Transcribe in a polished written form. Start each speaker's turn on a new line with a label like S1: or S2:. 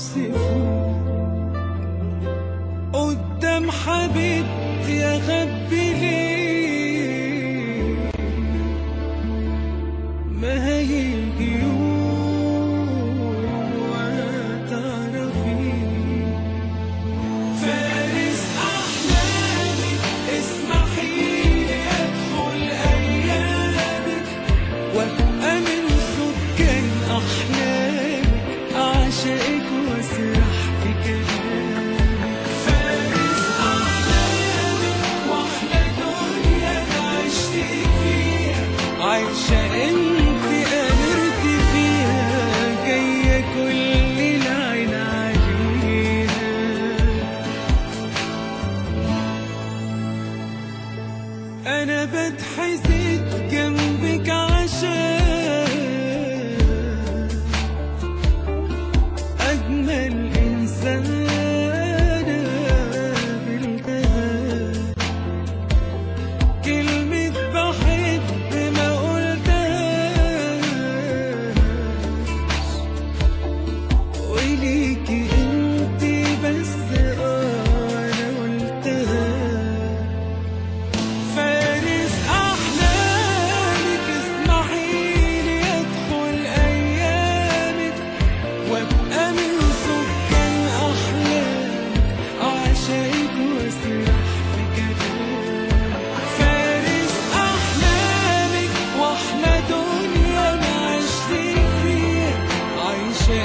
S1: يوصفوه قدام حبيبتي أخبي ليه؟ ما هيجي يوم وهتعرفيه. فارس أحلامي اسمحيلي أدخل أيامك وأبقى من سكان أحلامك، أعشقك وأسرح في كلامك. فارس أحلامك وأحلى دنيا أنا عشت فيها، عايشة أنت قدرت فيها، جاية كل العين عليها. أنا بتحسد جنبك عشان أجمل إنسانة بالجمال. كلمة بحب ما قلتهاش، وليكي انتي بس أنا قلتها. فارس أحلامك اسمحيلي أدخل أيامك وأبقى من سكان أحلامك، أعشقك وأسرح في كلامك. فارس أحلامك وأحلى دنيا أنا عشت فيها، عايشة